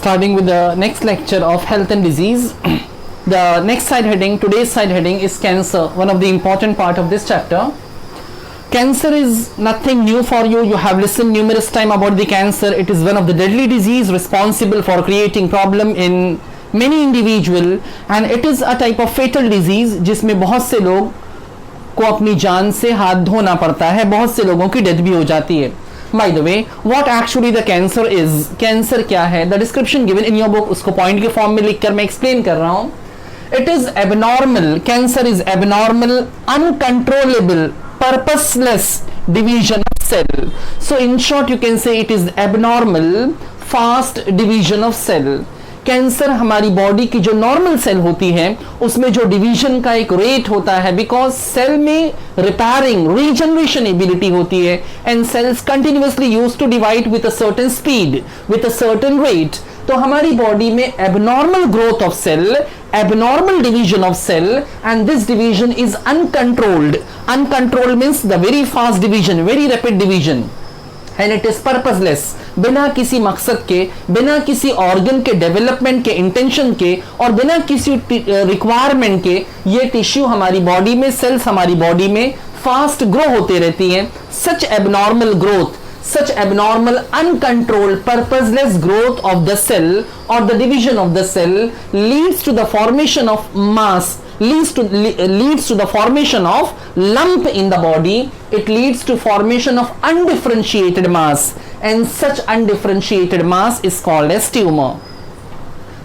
starting with the next lecture of health and disease. The next side heading, today's side heading is cancer, one of the important part of this chapter. Cancer is nothing new for you. You have listened numerous time about the cancer. It is one of the deadly disease responsible for creating problem in many individual, and it is a type of fatal disease जिसमें बहुत से लोग को अपनी जान से हाथ धोना पड़ता है, बहुत से लोगों की डेथ भी हो जाती है. By the way, what actually the cancer is? Cancer क्या है? The description given in your book, उसको पॉइंट के फॉर्म में लिखकर मैं एक्सप्लेन कर रहा हूँ. It is abnormal. Cancer is abnormal, uncontrollable, purposeless division of cell. So in short, you can say it is abnormal, fast division of cell. Cancer हमारी body की जो नॉर्मल सेल होती है उसमें जो डिवीजन का एक रेट होता है, बिकॉज सेल में रिपेयरिंग रीजनरेशन एबिलिटी होती है and cells continuously used to divide with a certain speed, with a certain rate. तो हमारी बॉडी में abnormal growth of cell, abnormal division of cell, and this division is uncontrolled. Uncontrolled means the very fast division, very rapid division, and it is purposeless. बिना किसी मकसद के, बिना किसी organ के डेवलपमेंट के इंटेंशन के और बिना किसी रिक्वायरमेंट के ये टिश्यू हमारी बॉडी में, सेल्स हमारी बॉडी में फास्ट ग्रो होते रहती हैं. Such abnormal growth, such abnormal, uncontrolled, purposeless growth of the cell or the division of the cell leads to the formation of mass, leads to the formation of lump in the body. It leads to formation of undifferentiated mass, and such undifferentiated mass is called as tumor.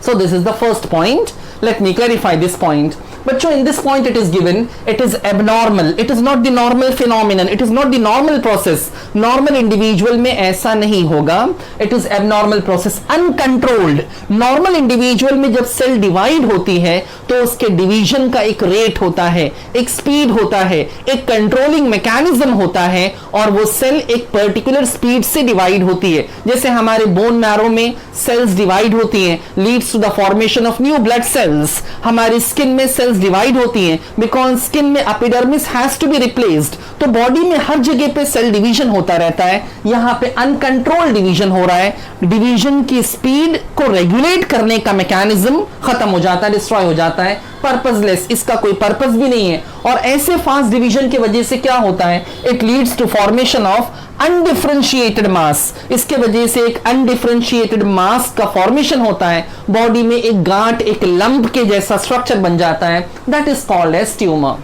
So this is the first point. Let me clarify this point. बच्चों, in this point it is given, it is abnormal. It is not the normal phenomenon. It is not the normal process. Normal individual में ऐसा नहीं होगा. It is abnormal process, uncontrolled. Normal individual में जब cell divide होती है तो उसके डिवीजन का एक रेट होता है, एक स्पीड होता है, एक कंट्रोलिंग मैकेनिज्म होता है और वो सेल एक पर्टिकुलर स्पीड से डिवाइड होती है. जैसे हमारे बोन मैरो में सेल्स डिवाइड होती हैं, leads to the formation of new blood cells. हमारी स्किन में सेल्स डिवाइड होती हैं बिकॉज स्किन में epidermis has to be replaced. तो बॉडी में हर जगह पे सेल डिवीजन होता रहता है. यहाँ पे अनकंट्रोल्ड डिवीजन हो रहा है. डिवीजन की स्पीड को रेगुलेट करने का मैकेनिज्म खत्म हो जाता है, डिस्ट्रॉय हो जाता है. पर्पसलेस, इसका कोई पर्पस भी नहीं है. और ऐसे फास्ट डिवीजन की वजह से क्या होता है? It leads to formation of undifferentiated mass. इसके वजह से एक अनडिफरेंशिएटेड मास का फॉर्मेशन होता है. बॉडी में एक गांठ, एक लंप के जैसा स्ट्रक्चर बन जाता है. That is called as tumour.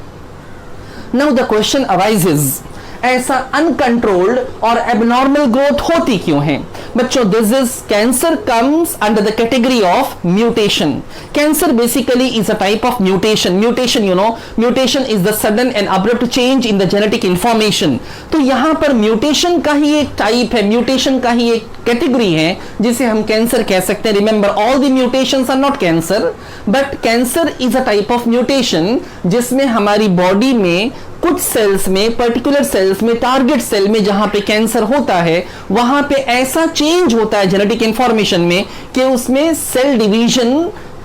Now the question arises, ऐसा अनकंट्रोल्ड और एबनॉर्मल ग्रोथ होती क्यों है? बच्चों, this is cancer comes under the category of mutation. Cancer basically is a type of mutation. Mutation, you know, mutation is the sudden and abrupt change in the genetic information. तो यहां पर mutation का ही एक type है, mutation का ही एक category है जिसे हम कैंसर कह सकते हैं. Remember, all the mutations are not cancer, but cancer is a type of mutation जिसमें हमारी बॉडी में कुछ सेल्स में, पर्टिकुलर सेल्स में, टारगेट सेल में जहां पे कैंसर होता है वहां पे ऐसा चेंज होता है जेनेटिक इंफॉर्मेशन में कि उसमें सेल डिवीजन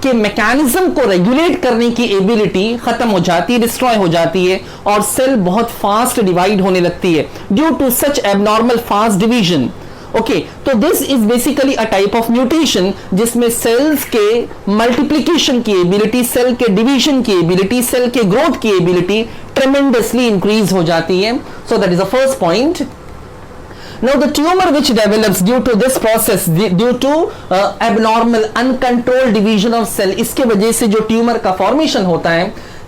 के मैकेनिज्म को रेगुलेट करने की एबिलिटी खत्म हो जाती है, डिस्ट्रॉय हो जाती है और सेल बहुत फास्ट डिवाइड होने लगती है due to such abnormal fast division. Okay, तो this is basically a type of mutation जिसमें सेल्स के मल्टीप्लिकेशन की एबिलिटी, सेल के डिवीजन की एबिलिटी, सेल के ग्रोथ की एबिलिटी ट्रेमेंडसली इंक्रीज हो जाती है. So that is the first point. Now the tumor which develops due to this process, due to abnormal uncontrolled division of cell, इसके वजह से जो ट्यूमर का फॉर्मेशन होता है,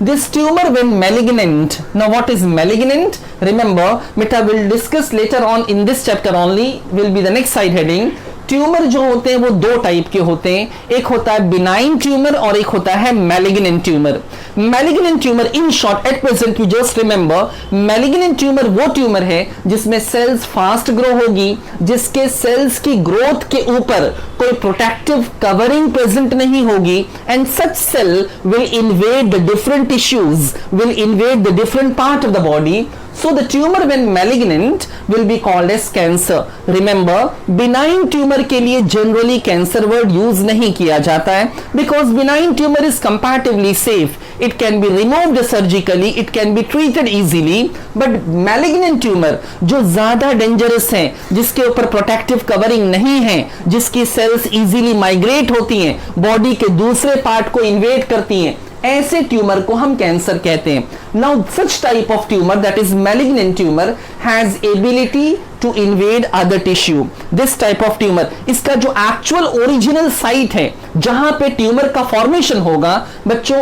this tumor when malignant. Now what is malignant? Remember, Mita will discuss later on in this chapter only, will be the next side heading. Tumour जो होते हैं वो दो टाइप के होते हैं. एक होता है बिनाइन ट्यूमर और एक होता है malignant tumour. Malignant tumour, in short, at present you just remember, malignant tumour वो ट्यूमर है जिसमें सेल्स फास्ट ग्रो होगी, जिसके सेल्स की ग्रोथ के ऊपर कोई प्रोटेक्टिव कवरिंग प्रेजेंट नहीं होगी, and such cell will invade the different tissues, will invade the different part of the body. So the tumor when malignant will be called as cancer. Remember, benign tumor के लिए generally cancer word use नहीं किया जाता है, because benign tumor is comparatively safe. It can be removed surgically, it can be treated easily, but malignant tumor जो ज्यादा dangerous है, जिसके ऊपर protective covering नहीं है, जिसकी cells easily migrate होती हैं, body के दूसरे part को invade करती हैं, ऐसे ट्यूमर को हम कैंसर कहते हैं. Now such type of tumour that is malignant tumour has ability to invade other tissue. This type of tumour, इसका जो एक्चुअल ओरिजिनल साइट है जहां पे ट्यूमर का फॉर्मेशन होगा, बच्चों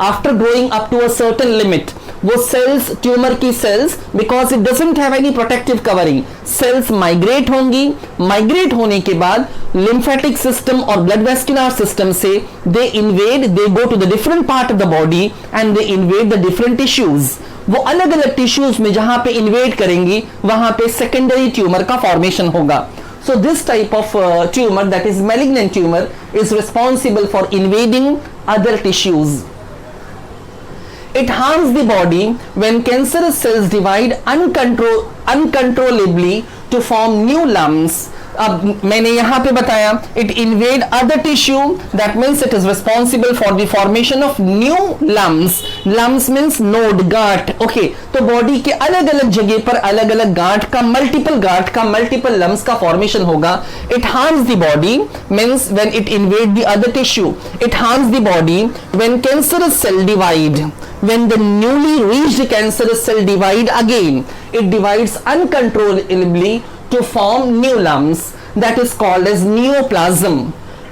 after growing up to a certain limit, वो cells, tumour की cells, because it doesn't have any protective covering, cells migrate होंगी. माइग्रेट होने के बाद लिम्फेटिक सिस्टम और ब्लड वेस्कुलर सिस्टम से they invade, they go to the different part of the body and they invade the different tissues. वो अलग अलग tissues में जहां पे इन्वेड करेंगी, वहां पे सेकेंडरी ट्यूमर का फॉर्मेशन होगा. So this type of tumor, that is malignant tumor, is responsible for invading other tissues. It harms the body when cancerous cells divide uncontrollably to form new lumps. अब मैंने यहां पे बताया, it invade other tissue, that means it is responsible for the formation of new lumps. Lumps means node, गांठ. Okay, तो body के अलग अलग जगह पर अलग अलग गांठ का, मल्टीपल लम्स का फॉर्मेशन होगा. It harms the body means when it invade the other tissue. It harms the body when cancerous cell divide. When the newly reached cancerous cell divide again, it divides uncontrollably to form new lumps, that is called as neoplasm.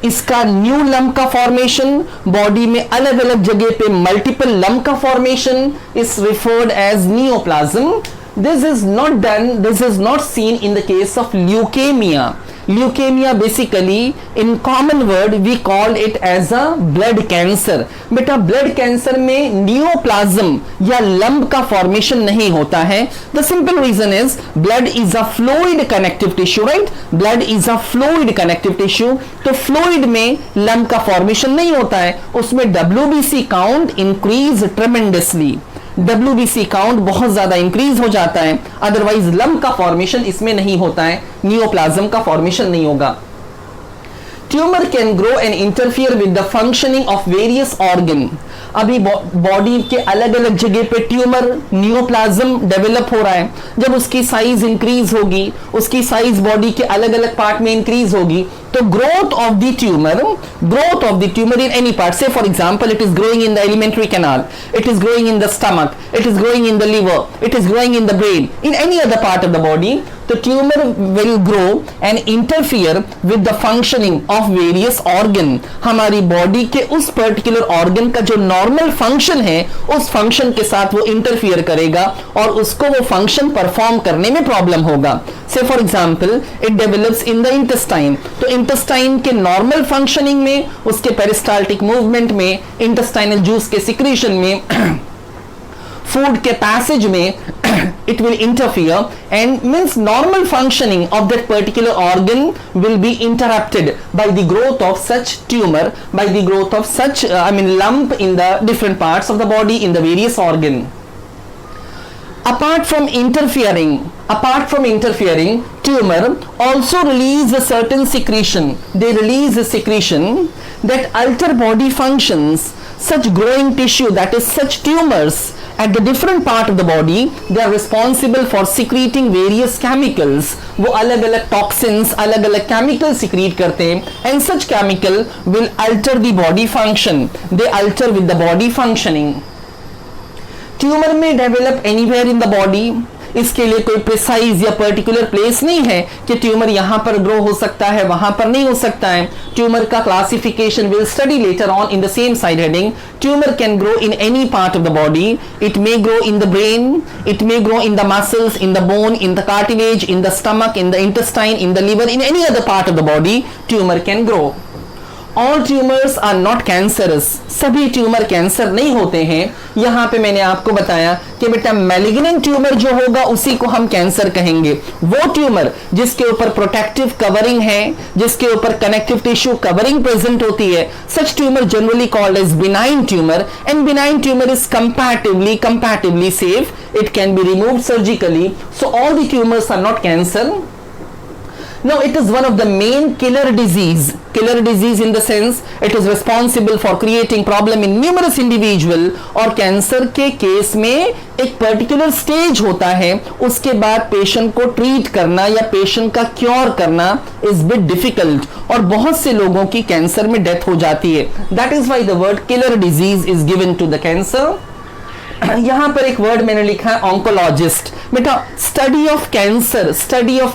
इसका new lump का formation, body में अलग अलग जगह पे multiple lump का formation is referred as neoplasm. This is not seen in the case of leukemia. Leukemia basically, in common word we call it as a blood cancer. बेटा blood cancer में neoplasm या lump का formation नहीं होता है. The simple reason is blood is a fluid connective tissue, right? Blood is a fluid connective tissue. तो fluid में lump का formation नहीं होता है, उसमें WBC count increase tremendously. WBC count बहुत ज्यादा इंक्रीज हो जाता है, अदरवाइज लम्प का फॉर्मेशन इसमें नहीं होता है, नियोप्लाज्म का फॉर्मेशन नहीं होगा. Tumour can grow and interfere with the functioning of various organ. अभी बॉडी के अलग अलग जगह पे ट्यूमर, नियोप्लाज्म डेवलप हो रहा है. जब उसकी साइज इंक्रीज होगी, उसकी साइज बॉडी के अलग अलग पार्ट में इंक्रीज होगी, तो growth of the tumor in any part, say for example it is growing in the alimentary canal, it is growing in the stomach, it is growing in the liver, it is growing in the brain, in any other part of the body, the tumor will grow and interfere with the functioning of various organ. हमारी body के उस particular organ का जो normal function है, उस function के साथ वो इंटरफियर करेगा और उसको वो फंक्शन परफॉर्म करने में प्रॉब्लम होगा. से for example it develops in the intestine, तो इंटेस्टाइन के नॉर्मल फंक्शनिंग में, उसके पेरिस्टाल्टिक मूवमेंट में, इंटेस्टाइनल जूस के सिक्रीशन में, फूड के पैसेज में, it will interfere and means normal functioning of that particular organ will be interrupted by the growth of such tumor, by the growth of such lump in the different parts of the body, in the various organ. Apart from interfering, tumor also release a certain secretion. They release a secretion that alter body functions. Such growing tissue, that is such tumors at the different part of the body, they are responsible for secreting various chemicals. वो अलग अलग toxins, अलग अलग chemicals secrete करते हैं, and such chemical will alter the body function. They alter with the body functioning. Tumour में develop anywhere in the body, इसके लिए कोई प्रिसाइज या पर्टिकुलर प्लेस नहीं है कि ट्यूमर यहां पर ग्रो हो सकता है, वहां पर नहीं हो सकता है. ट्यूमर का classification will study later on in the same side heading. Tumour can grow in any part of the body. It may grow in the brain, it may grow in the muscles, in the bone, in the cartilage, in the stomach, in the intestine, in the liver, in any other part of the body tumour can grow. All tumours are not cancerous, सभी tumour cancer नहीं होते हैं। यहां पे मैंने आपको बताया कि बेटा मैलिग्नेंट ट्यूमर जो होगा उसी को हम कैंसर कहेंगे। वो ट्यूमर जिसके ऊपर प्रोटेक्टिव कवरिंग है, जिसके ऊपर कनेक्टिव टिश्यू कवरिंग प्रेजेंट होती है, such tumour generally called as benign tumour, and benign tumour is comparatively safe. It can be removed surgically. So all the tumors are not cancer. Now it is one of the main killer disease in the sense it is responsible for creating problem in numerous individual। और cancer के case में एक particular stage होता है, उसके बाद patient को treat करना या पेशेंट का क्योर करना इज बिट डिफिकल्ट, और बहुत से लोगों की कैंसर में डेथ हो जाती है। That is why the word killer disease is given to the cancer. यहां पर एक वर्ड मैंने लिखा है ऑन्कोलॉजिस्ट। बेटा study of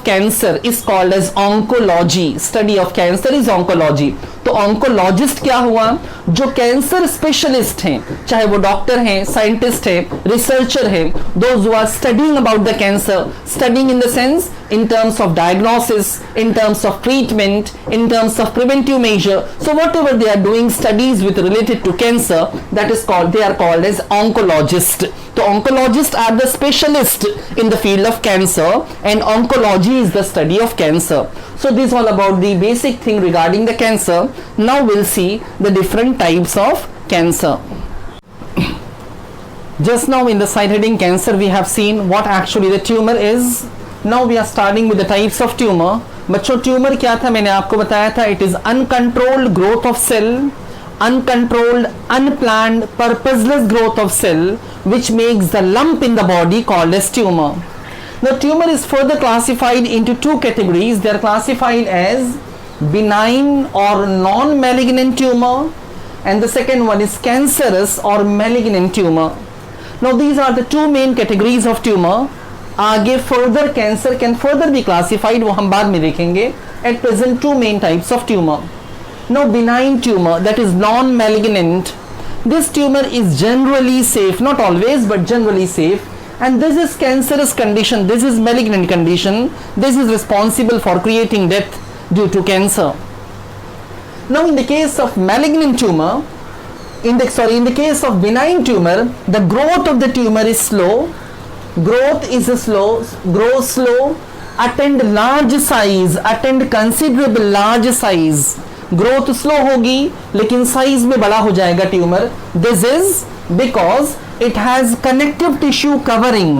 cancer is called as oncology. Study of cancer is oncology. तो ऑन्कोलॉजिस्ट क्या हुआ? जो कैंसर स्पेशलिस्ट हैं, चाहे वो डॉक्टर हैं, साइंटिस्ट हैं, रिसर्चर हैं, those who are studying about the cancer, studying in the sense in terms of diagnosis, in terms of treatment, in terms of preventive measure. So whatever they are doing studies with related to cancer, that is called, they are called as oncologist. So oncologists are the specialist in the field of cancer, and oncology is the study of cancer. So this is all about the basic thing regarding the cancer. Now we'll see the different types of cancer. Just now in the side heading cancer we have seen what actually the tumor is. Now we are starting with the types of tumor. बच्चों tumour क्या था मैंने आपको बताया था, it is uncontrolled growth of cell, uncontrolled, unplanned, purposeless growth of cell which makes the lump in the body called as tumor. The tumor is further classified into two categories. They are classified as benign or non-malignant tumor, and the second one is cancerous or malignant tumor. Now these are the two main categories of tumor. आगे further cancer can further be classified, वो हम बाद में देखेंगे। At present two main types of tumour. No benign tumour that is non malignant, this tumour is generally safe, not always but generally safe, and this is cancerous condition, this is malignant condition, this is responsible for creating death due to cancer. Now in the case of malignant tumor, in the case of benign tumor, the growth of the tumor is slow, grow slow, attain large size, attain considerable large size. Growth slow होगी लेकिन size में बड़ा हो जाएगा tumour. This is because it has connective tissue covering.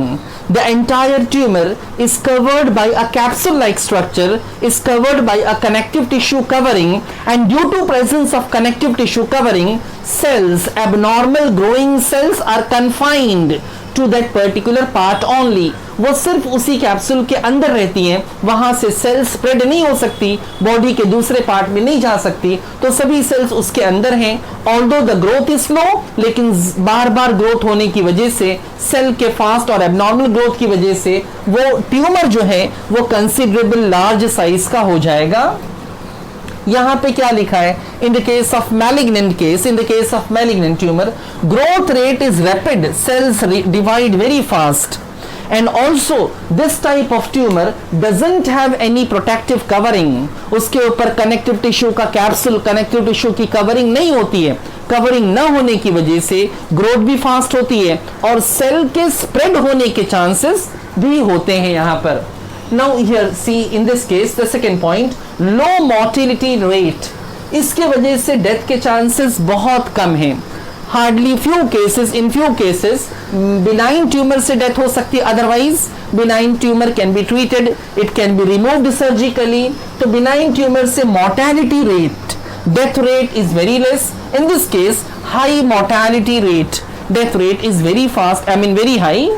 The entire tumor is covered by a capsule-like structure, is covered by a connective tissue covering, and due to presence of connective tissue covering, cells, abnormal growing cells are confined to that particular part only. वो सिर्फ उसी capsule के अंदर रहती हैं, वहां से cell spread नहीं हो सकती, बॉडी के दूसरे पार्ट में नहीं जा सकती, तो सभी सेल्स उसके अंदर हैं। Although the growth is slow, लेकिन बार बार ग्रोथ होने की वजह से, सेल के फास्ट और एबनॉर्मल ग्रोथ की वजह से वो ट्यूमर जो है वो कंसिडरेबल लार्ज साइज का हो जाएगा। यहां पे क्या लिखा है? In the case of malignant case, in the case of malignant tumour, growth rate is rapid, cells divide very fast, and also this type of tumor doesn't have any protective covering. उसके ऊपर connective tissue का capsule, connective tissue की covering नहीं होती है। Covering न होने की वजह से ग्रोथ भी फास्ट होती है और सेल के स्प्रेड होने के चांसेस भी होते हैं यहाँ पर। Now here see in this case the second point, low mortality rate, इसके वजह से डेथ के चांसेस बहुत कम हैं। Hardly few cases, in few cases benign tumour से डेथ हो सकती है, otherwise benign tumour can be treated, it can be removed surgically. तो बिनाइन ट्यूमर से mortality rate, death rate is very less. In this case high mortality rate, death rate is very fast, I mean very high.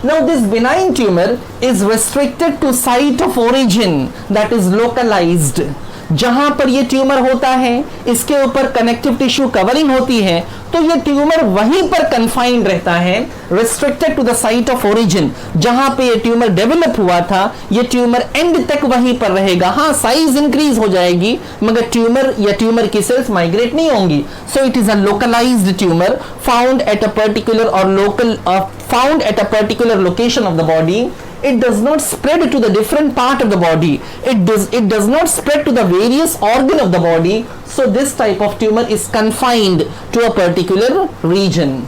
Now this benign tumor is restricted to site of origin, that is localized. जहां पर ये tumour होता है इसके ऊपर connective tissue covering होती है, तो ये ट्यूमर वहीं पर कन्फाइंड रहता है, restricted to the site of origin. जहां पे ये ट्यूमर डेवलप हुआ था ये ट्यूमर एंड तक वहीं पर रहेगा। हाँ, साइज इंक्रीज हो जाएगी मगर ट्यूमर या ट्यूमर की सेल्स माइग्रेट नहीं होंगी। So it is a localised tumour found at a particular और local found at a particular location of the body, it does not spread to the different part of the body. It does not spread to the various organ of the body. So this type of tumor is confined to a particular region.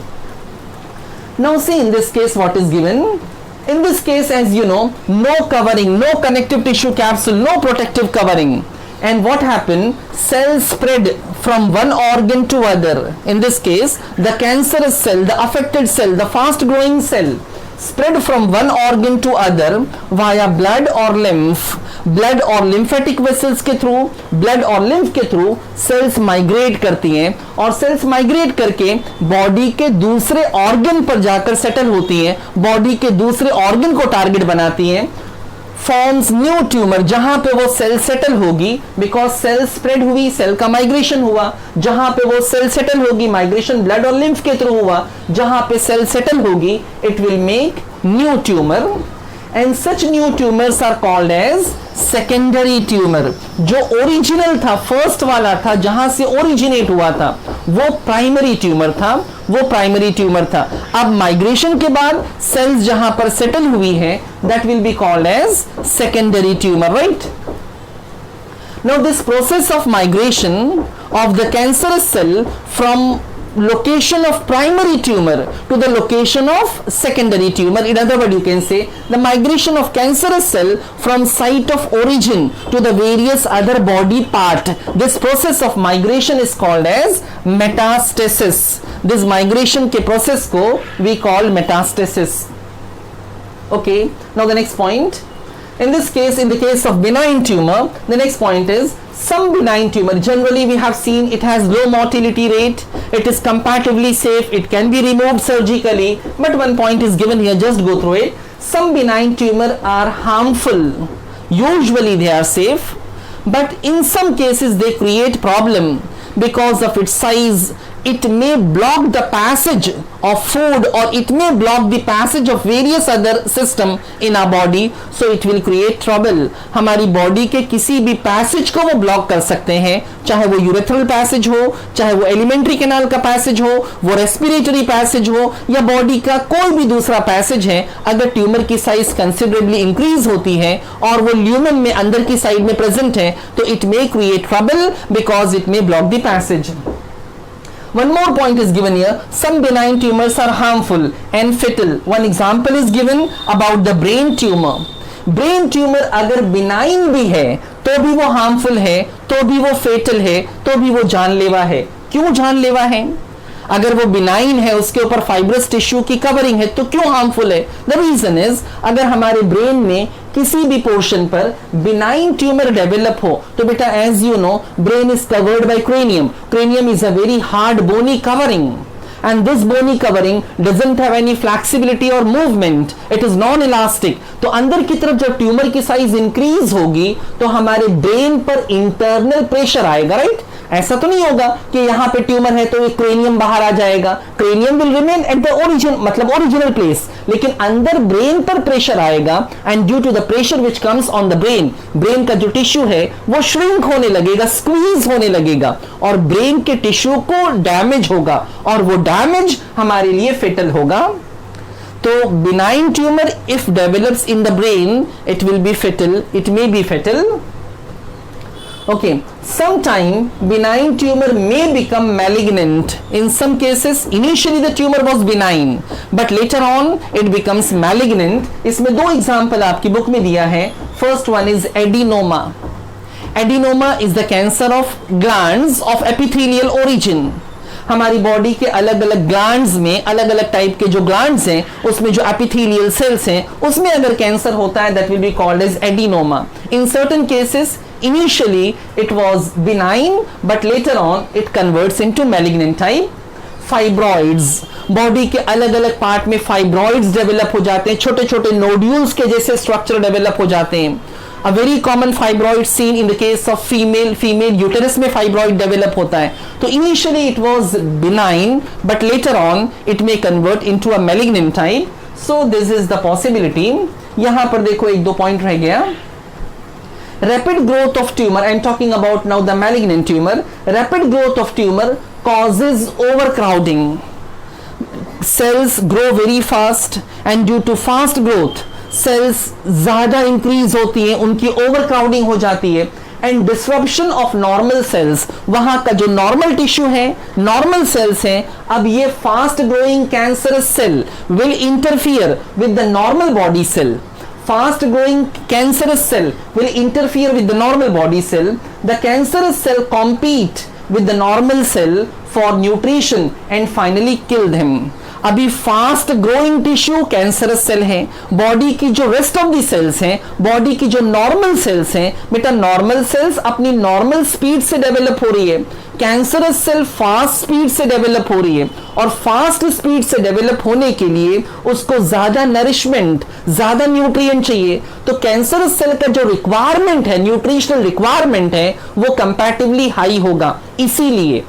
Now see, in this case what is given? In this case, as you know, no covering, no connective tissue capsule, no protective covering. And what happened? Cells spread from one organ to other. In this case, the cancerous cell, the affected cell, the fast growing cell spread from one organ to other via blood or lymph. Blood और lymphatic vessels के through, blood और lymph के through sales migrate करती हैं और sales migrate करके body के दूसरे ऑर्गन पर जाकर सेटल होती हैं, बॉडी के दूसरे ऑर्गन को टारगेट बनाती हैं, फॉर्म्स न्यू ट्यूमर जहां पे वो सेल सेटल होगी, बिकॉज सेल स्प्रेड हुई, सेल का माइग्रेशन हुआ, जहां पे वो सेल सेटल होगी, माइग्रेशन ब्लड और लिम्फ के थ्रू हुआ, जहां पे सेल सेटल होगी, it will make new tumour. And such new tumors are called as secondary tumor. जो ओरिजिनल था, फर्स्ट वाला था, जहां से ओरिजिनेट हुआ था, वो प्राइमरी ट्यूमर था, वो प्राइमरी ट्यूमर था. अब माइग्रेशन के बाद सेल्स जहां पर सेटल हुई है, that will be called as secondary tumor, right? Now this process of migration of the cancerous cell from location of primary tumor to the location of secondary tumor, in other words you can say the migration of cancerous cell from site of origin to the various other body part, this process of migration is called as metastasis. This migration ke process ko we call metastasis. Okay, now the next point, in this case, in the case of benign tumor, the next point is some benign tumor, generally we have seen it has low mortality rate, it is comparatively safe, it can be removed surgically, but one point is given here, just go through it. Some benign tumor are harmful, usually they are safe, but in some cases they create problem because of its size. It may block the passage of food or it may block the passage of various other system in our body, so it will create trouble. हमारी body के किसी भी passage को वो block कर सकते हैं, चाहे वो यूरेथ्रल पैसेज हो, चाहे वो एलिमेंट्री कैनाल का पैसेज हो, वो रेस्पिरेटरी पैसेज हो, या बॉडी का कोई भी दूसरा पैसेज है. अगर ट्यूमर की साइज कंसिडरेबली इंक्रीज होती है और वो ल्यूमेन में अंदर की साइड में प्रेजेंट है, तो it may create trouble because it may block the passage. One more point is given here. Some benign tumors are harmful and fatal. One example is given about the brain tumor. Brain tumor अगर benign भी है तो भी वो harmful है, तो भी वो fatal है, तो भी वो जानलेवा है. क्यों जानलेवा है? अगर वो बिनाइन है, उसके ऊपर फाइब्रस टिश्यू की कवरिंग है, तो क्यों हार्मफुल है? द रीजन इज, अगर हमारे ब्रेन में किसी भी पोर्शन पर बिनाइन ट्यूमर डेवलप हो, तो बेटा as you know brain is covered by cranium. Cranium is a very hard bony covering and this bony covering doesn't have any flexibility or movement, it is non-elastic. तो अंदर की तरफ जब tumour की size increase होगी तो हमारे brain पर इंटरनल प्रेशर आएगा, राइट? ऐसा तो नहीं होगा कि यहां पे ट्यूमर है तो एक क्रेनियम बाहर आ जाएगा. Cranium will remain at the origin, मतलब ओरिजिनल प्लेस, लेकिन अंदर ब्रेन पर प्रेशर आएगा and due to the pressure which comes on the brain, brain का जो टिश्यू है वो श्रिंक होने लगेगा, स्क्वीज होने लगेगा और ब्रेन के टिश्यू को डैमेज होगा और वो डैमेज हमारे लिए फेटल होगा. तो benign tumour if develops in the brain it will be fatal, it may be fatal. Okay, sometime benign tumor may become malignant. In some cases, initially the tumor was benign, but later on it becomes malignant. इसमें दो example आपकी book में दिया है. First one is adenoma. Adenoma is the cancer of glands of epithelial origin. हमारी body के अलग अलग ग्लैंड्स में अलग अलग टाइप के जो ग्लैंड्स हैं, उसमें जो एपिथेलियल सेल्स हैं, उसमें अगर कैंसर होता है, that will be called as adenoma. In certain cases initially it was benign but later on it converts into malignant type. Fibroids, body के अलग अलग पार्ट में फाइब्रॉइड्स डेवलप हो जाते हैं, छोटे छोटे नोड्यूल्स के जैसे स्ट्रक्चर डेवलप हो जाते हैं. A very common fibroid seen in the case of female uterus में fibroid develop होता है. तो initially it was benign but later on it may convert into a malignant type. So this is the possibility. यहाँ पर देखो एक दो point रह गया. Rapid growth of tumor, I am talking about now the malignant tumor. Rapid growth of tumor causes overcrowding. Cells grow very fast and due to fast growth cells ज्यादा increase होती हैं, उनकी ओवरक्राउडिंग हो जाती है, and disruption of normal cells, वहां का जो नॉर्मल टिश्यू है, नॉर्मल सेल्स हैं, अब ये fast growing cancerous cell will interfere with the normal body cell. Fast growing cancerous cell will interfere with the normal body cell. The cancerous cell compete with the normal cell for nutrition and finally kill them. अभी fast growing tissue cancerous cell है, body की जो rest of the cells हैं, body की जो normal cells हैं, बेटा normal cells अपनी नॉर्मल स्पीड से डेवलप हो रही है, कैंसरस सेल फास्ट स्पीड से डेवलप हो रही है, और फास्ट स्पीड से डेवलप होने के लिए उसको ज्यादा नरिशमेंट, ज्यादा न्यूट्रिएंट चाहिए. तो कैंसरस सेल का जो रिक्वायरमेंट है, न्यूट्रिशनल रिक्वायरमेंट है, वो कंपैरेटिवली हाई होगा. इसीलिए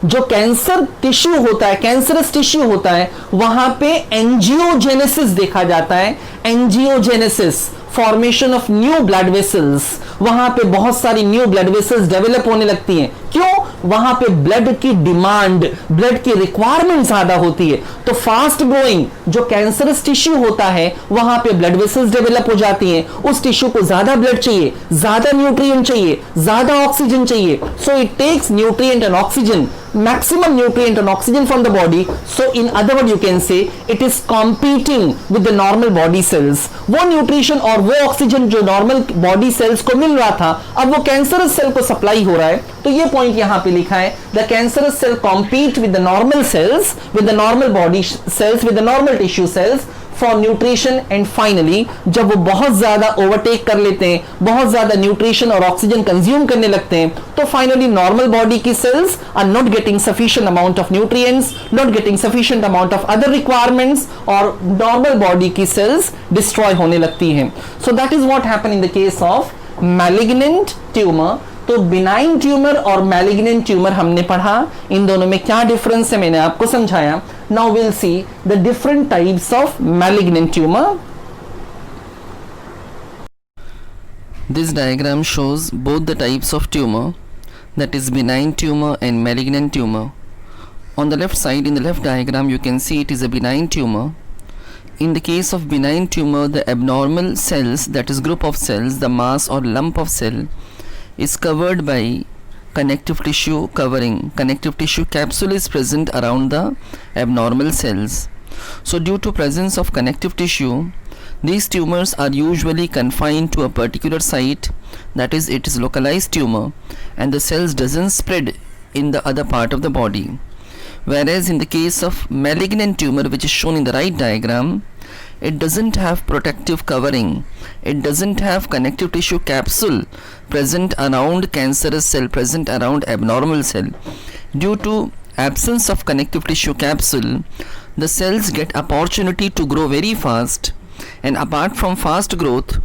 जो कैंसर टिश्यू होता है, कैंसरस टिश्यू होता है, वहां पे एंजियोजेनेसिस देखा जाता है. Angiogenesis, formation of new blood vessels, वहां पे बहुत सारी न्यू ब्लड वेसल्स डेवलप होने लगती हैं. क्यों? वहां पे ब्लड की डिमांड, ब्लड की रिक्वायरमेंट ज्यादा होती है. तो फास्ट ग्रोइंग जो कैंसरस टिश्यू होता है, वहां पे ब्लड वेसल्स डेवलप हो जाती हैं. उस टिश्यू को ज्यादा ब्लड चाहिए, ज्यादा न्यूट्रिएंट चाहिए, ज्यादा ऑक्सीजन चाहिए. So it takes nutrient and oxygen, maximum nutrient and oxygen from the body. So in other words you can say it is competing with the normal body cells. वो nutrition और वो oxygen जो normal body sales को मिल रहा था, अब वो cancerous cell को सप्लाई हो रहा है. तो ये पॉइंट यहां पे लिखा है, the cancerous cell compete with the normal cells, with the normal body cells, with the normal tissue cells for nutrition. And finally जब वो बहुत ज्यादा ओवरटेक कर लेते हैं, बहुत ज्यादा न्यूट्रिशन और ऑक्सीजन कंज्यूम करने लगते हैं, तो फाइनली नॉर्मल बॉडी की cells are not getting sufficient amount of nutrients, not getting sufficient amount of other requirements, और नॉर्मल बॉडी की सेल्स डिस्ट्रॉय होने लगती हैं. So that is what happen in the case of malignant tumour. तो benign tumour और malignant tumour हमने पढ़ा, इन दोनों में क्या डिफरेंस है मैंने आपको समझाया. Now will see the different types of malignant tumour. This diagram shows both the types of tumor, that is benign tumor and malignant tumor. On the left side in the left diagram you can see it is a benign tumor. In the case of benign tumor, the abnormal cells, that is group of cells, the mass or lump of cell is covered by connective tissue covering. Connective tissue capsule is present around the abnormal cells. So due to presence of connective tissue, these tumors are usually confined to a particular site, that is it is localized tumor, and the cells doesn't spread in the other part of the body. Whereas in the case of malignant tumor, which is shown in the right diagram, it doesn't have protective covering, it doesn't have connective tissue capsule present around cancerous cell, present around abnormal cell. Due to absence of connective tissue capsule, the cells get opportunity to grow very fast, and apart from fast growth,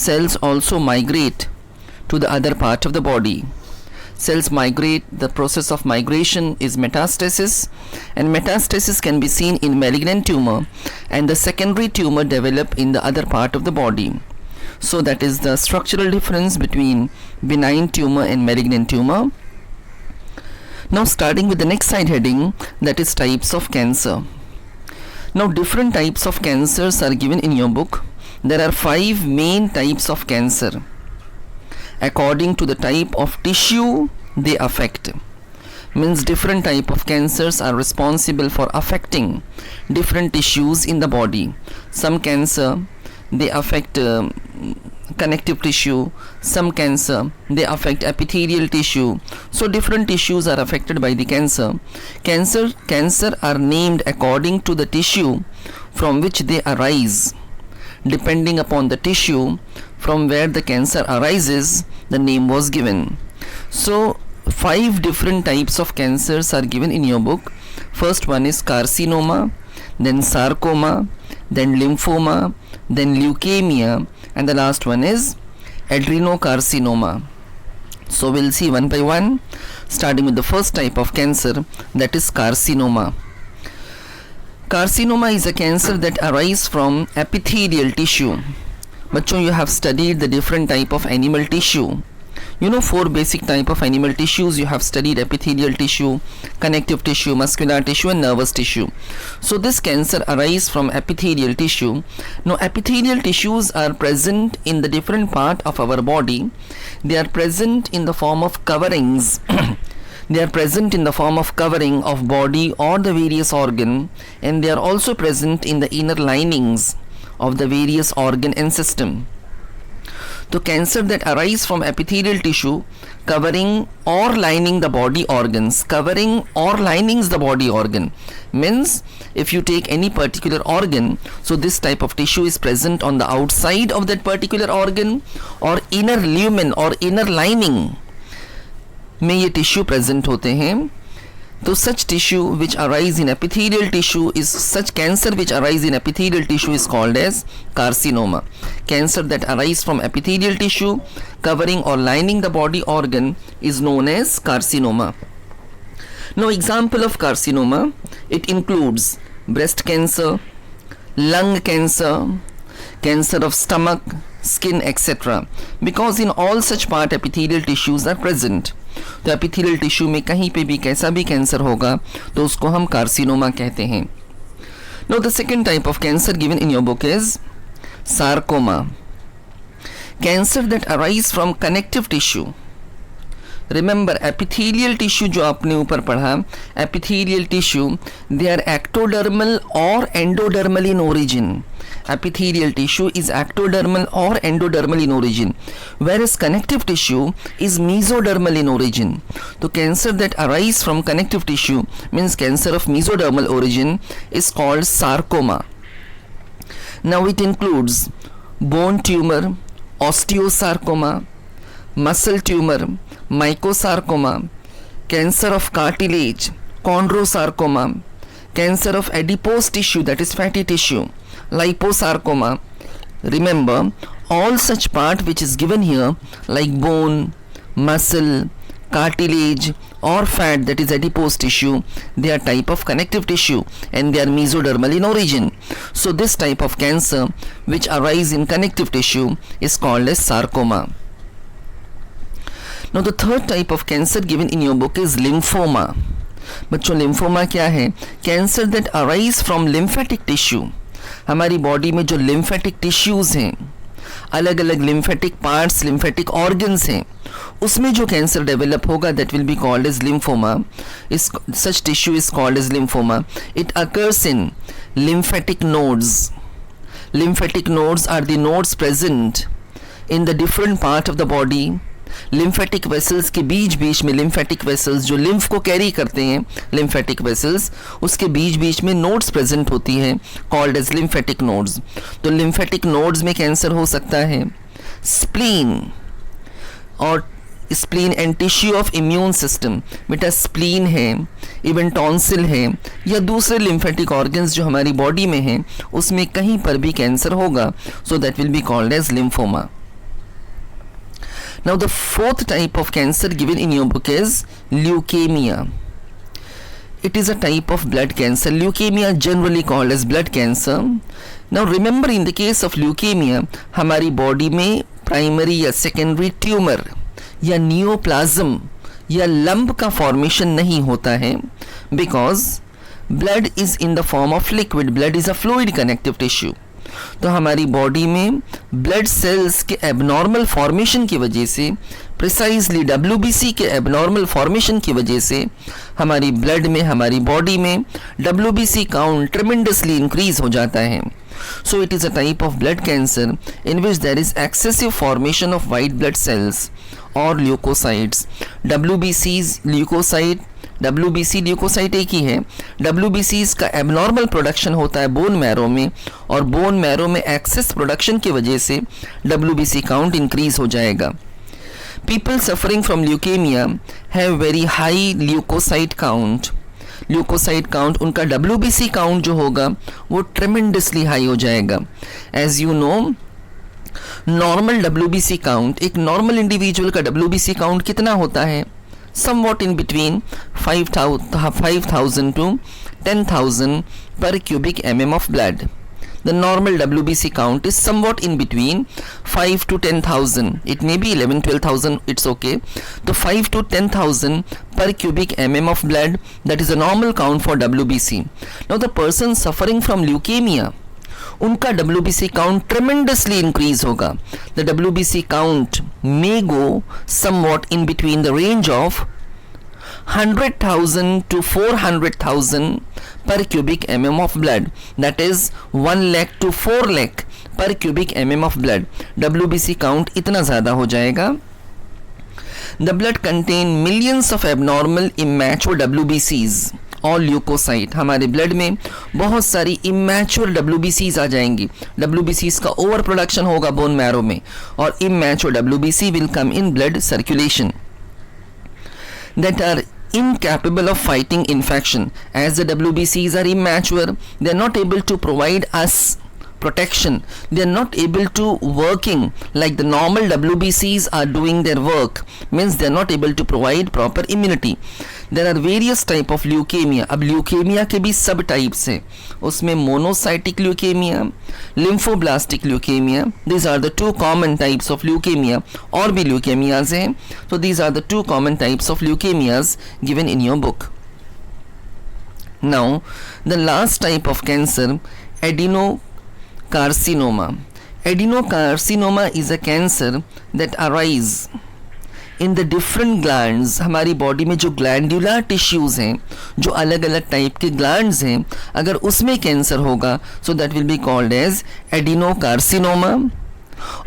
cells also migrate to the other part of the body. Cells migrate, the process of migration is metastasis, and metastasis can be seen in malignant tumor, and the secondary tumor develop in the other part of the body. So that is the structural difference between benign tumor and malignant tumor. Now starting with the next side heading, that is types of cancer. Now different types of cancers are given in your book. There are 5 main types of cancer. According to the type of tissue they affect, means different type of cancers are responsible for affecting different tissues in the body. Some cancer they affect connective tissue, some cancer they affect epithelial tissue. So different tissues are affected by the cancer. Cancer are named according to the tissue from which they arise. Depending upon the tissue from where the cancer arises, the name was given. So 5 different types of cancers are given in your book. First one is carcinoma, then sarcoma, then lymphoma, then leukemia, and the last one is adrenocarcinoma. So we'll see one by one, starting with the first type of cancer, that is carcinoma. Carcinoma is a cancer that arises from epithelial tissue. बच्चों, you have studied the different type of animal tissue. You know, four basic type of animal tissues you have studied: epithelial tissue, connective tissue, muscular tissue, and nervous tissue. So this cancer arises from epithelial tissue. Now epithelial tissues are present in the different part of our body. They are present in the form of coverings. They are present in the form of covering of body or the various organ, and they are also present in the inner linings of the various organ and system. So cancer that arise from epithelial tissue covering or lining the body organs, covering or linings the body organ, means if you take any particular organ, so this type of tissue is present on the outside of that particular organ or inner lumen or inner lining में ये tissue present होते हैं. तो such tissue which arise in epithelial tissue is such cancer which arise in epithelial tissue is called as carcinoma. Cancer that arise from epithelial tissue covering or lining the body organ is known as carcinoma. Now example of carcinoma, it includes breast cancer, lung cancer, cancer of stomach, skin, etc. Because in all such part epithelial tissues are present. तो epithelial tissue में कहीं पे भी कैसा भी cancer होगा तो उसको हम कार्सिनोमा कहते हैं. Now the second type of cancer given in your book is sarcoma. Cancer that arise from connective tissue. Remember epithelial tissue जो आपने ऊपर पढ़ा, epithelial tissue they are ectodermal और endodermal in origin. Epithelial tissue is ectodermal or endodermal in origin, whereas connective tissue is mesodermal in origin. So cancer that arise from connective tissue means cancer of mesodermal origin is called sarcoma. Now it includes bone tumor, osteosarcoma, muscle tumor, mycosarcoma, cancer of cartilage, chondrosarcoma, cancer of adipose tissue, that is fatty tissue, liposarcoma. Remember, all such part which is given here like bone, muscle, cartilage or fat, that is adipose tissue, they are type of connective tissue and they are mesodermal in origin. So this type of cancer which arise in connective tissue is called as sarcoma. Now the third type of cancer given in your book is lymphoma. बच्चों lymphoma क्या है? Cancer that arise from lymphatic tissue. हमारी body में जो lymphatic tissues हैं, अलग अलग lymphatic parts, lymphatic organs हैं, उसमें जो कैंसर डेवलप होगा that will be called as lymphoma. Such tissue is called as lymphoma. It occurs in lymphatic nodes. Lymphatic nodes are the nodes present in the different part of the body. Lymphatic vessels के बीच बीच में, lymphatic vessels जो lymph को carry करते हैं, lymphatic vessels, उसके बीच बीच में नोड्स प्रेजेंट होती हैं कॉल्ड एज लिम्फेटिक नोड्स. तो लिम्फेटिक नोड्स में कैंसर हो सकता है. स्प्लीन और spleen and tissue of immune system. बेटा स्प्लीन है, इवन टॉन्सिल है या दूसरे लिम्फेटिक ऑर्गन्स जो हमारी बॉडी में हैं, उसमें कहीं पर भी कैंसर होगा. So that will be called as lymphoma. Now the fourth type of cancer given in your book is leukemia. It is a type of blood cancer. Leukemia generally called as blood cancer. Now remember, in the case of leukemia, हमारी body में primary या secondary tumour या neoplasm या लंब का formation नहीं होता है, because blood is in the form of liquid. Blood is a fluid connective tissue. तो हमारी बॉडी में ब्लड सेल्स के एबनॉर्मल फॉर्मेशन की वजह से, प्रिसाइजली WBC के एबनॉर्मल फॉर्मेशन की वजह से हमारी ब्लड में, हमारी बॉडी में WBC काउंट ट्रेमेंडसली इंक्रीज हो जाता है. So it is a type of blood cancer in which there is excessive formation of white blood cells or leukocytes. WBC's leukocyte, WBC leukocyte एक ही है. WBCs का एबनॉर्मल प्रोडक्शन होता है bone marrow में, और बोन मैरो में excess production की वजह से WBC काउंट इंक्रीज हो जाएगा. People suffering from leukaemia have very high leukocyte count. Leukocyte count, उनका WBC काउंट जो होगा वो ट्रेमेंडसली हाई हो जाएगा. As you know, normal WBC count, एक नॉर्मल इंडिविजुअल का WBC काउंट कितना होता है? somewhat in between 5,000 to 10,000 per cubic mm of blood. the normal WBC count is somewhat in between 5 to 10,000. It may be 11-12,000, it's okay. So 5 to 10,000 per cubic mm of blood, that is a normal count for WBC. Now the person suffering from leukemia, उनका WBC count tremendously increase होगा. The WBC count may go somewhat in between the range of 100,000 to 400,000 per cubic mm of blood, that is 1 lakh to 4 lakh per cubic mm of blood. WBC count इतना ज़्यादा हो जाएगा. The blood contain millions of abnormal immature WBCs और leucocyte. हमारे blood में बहुत सारी immature WBCs आ जाएंगी. WBCs का ओवर प्रोडक्शन होगा बोन मैरो में, और immature WBC will come in blood circulation that are incapable of fighting infection. As the WBCs are immature, they are not able to provide us protection. They are not able to working like the normal WBCs are doing their work. Means they are not able to provide proper immunity. There are various type of leukemia. अब leukemia के भी सब types हैं. उसमें monocytic leukemia, lymphoblastic leukemia. These are the two common types of leukemia. और भी leukemias हैं. So these are the two common types of leukemias given in your book. Now the last type of cancer, adenocarcinoma. Adenocarcinoma is a cancer that arise in the different glands. हमारी body में जो glandular tissues हैं, जो अलग अलग type के glands हैं, अगर उसमें कैंसर होगा so that will be called as adenocarcinoma,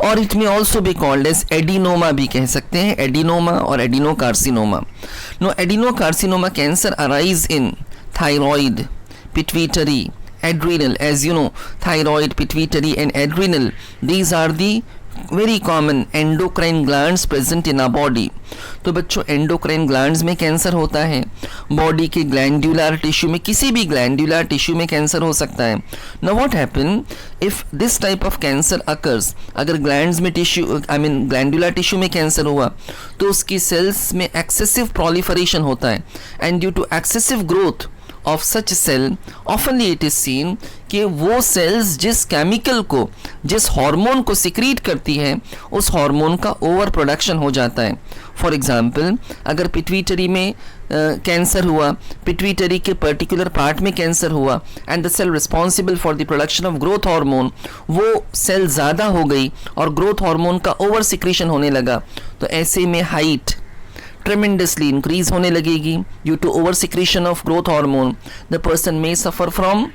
और it may also be called as adenoma भी कह सकते हैं, एडिनोमा और adenocarcinoma. No adenocarcinoma cancer arise in thyroid, pituitary, adrenal. As you know, thyroid, pituitary and adrenal, these are the very common endocrine glands present in our body. तो बच्चों endocrine glands में cancer होता है. Body के glandular tissue में, किसी भी glandular tissue में कैंसर हो सकता है. Now what happen if this type of cancer occurs? अगर ग्लैंड्स में टिश्यू ग्लैंडुलर टिश्यू में कैंसर हुआ तो उसकी सेल्स में एक्सेसिव proliferation होता है, and due to excessive growth of such cell, oftenly it is seen कि वो सेल्स जिस केमिकल को, जिस हार्मोन को सिक्रीट करती है, उस हार्मोन का ओवर प्रोडक्शन हो जाता है. फॉर एग्जांपल, अगर पिट्यूटरी में कैंसर हुआ, पिट्यूटरी के पर्टिकुलर पार्ट में कैंसर हुआ, and the cell responsible for the production of growth hormone, वो सेल ज़्यादा हो गई और ग्रोथ हार्मोन का ओवर सिक्रीशन होने लगा, तो ऐसे में हाइट tremendously increase होने लगेगी. due to over secretion of growth hormone, the person may suffer from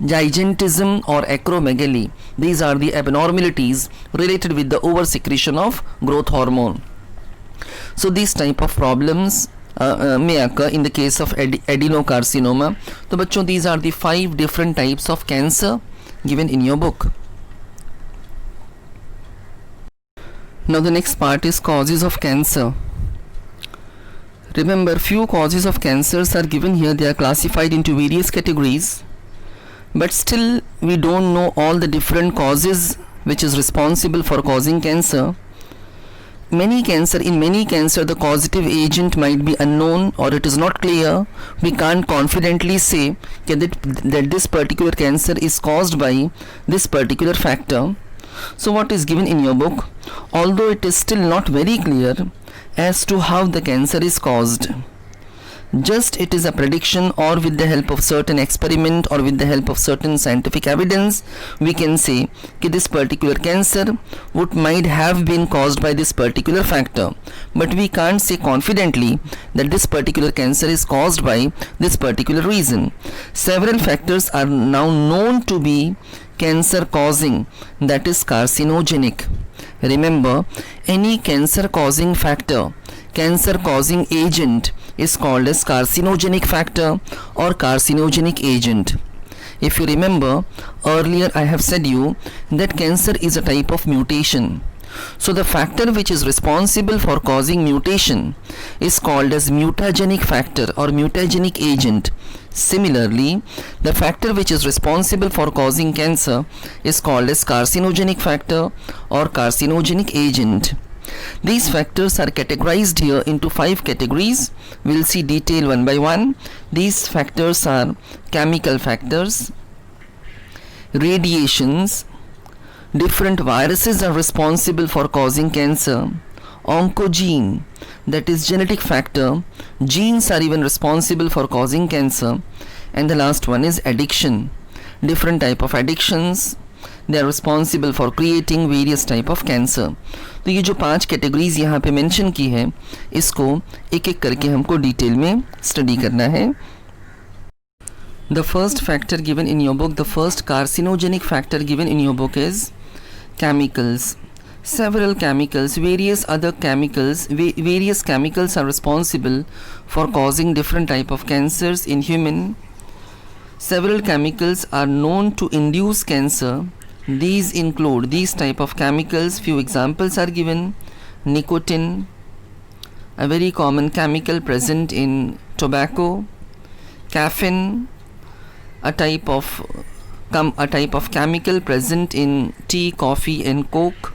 gigantism or acromegaly. These are the abnormalities related with the over secretion of growth hormone. So these type of problems may occur in the case of adenocarcinoma. तो बच्चों, these are the 5 different types of cancer given in your book. Now the next part is causes of cancer. Remember, few causes of cancers are given here. They are classified into various categories, but still we don't know all the different causes which is responsible for causing cancer. In many cancer, the causative agent might be unknown or it is not clear. We can't confidently say that this particular cancer is caused by this particular factor. So what is given in your book, although it is still not very clear as to how the cancer is caused, just it is a prediction, or with the help of certain experiment or with the help of certain scientific evidence, we can say that this particular cancer might have been caused by this particular factor, but we can't say confidently that this particular cancer is caused by this particular reason. Several factors are now known to be cancer causing, that is carcinogenic. Remember, any cancer causing factor, cancer causing agent is called as carcinogenic factor or carcinogenic agent. If you remember, earlier I have said you that cancer is a type of mutation. So the factor which is responsible for causing mutation is called as mutagenic factor or mutagenic agent. Similarly, the factor which is responsible for causing cancer is called as carcinogenic factor or carcinogenic agent. These factors are categorized here into 5 categories. We will see detail one by one. These factors are chemical factors, radiations, different viruses are responsible for causing cancer, oncogene, that is genetic factor, genes are even responsible for causing cancer, and the last one is addiction, different type of addictions, they are responsible for creating various type of cancer. तो ये जो 5 categories यहाँ पे mention की है, इसको एक एक करके हमको डिटेल में स्टडी करना है. The first factor given in your book, the first carcinogenic factor given in your book is chemicals. Several chemicals, various other chemicals, various chemicals are responsible for causing different type of cancers in human. Several chemicals are known to induce cancer. These include these type of chemicals. Few examples are given. Nicotine, a very common chemical present in tobacco. Caffeine, a type of chemical present in tea, coffee and coke.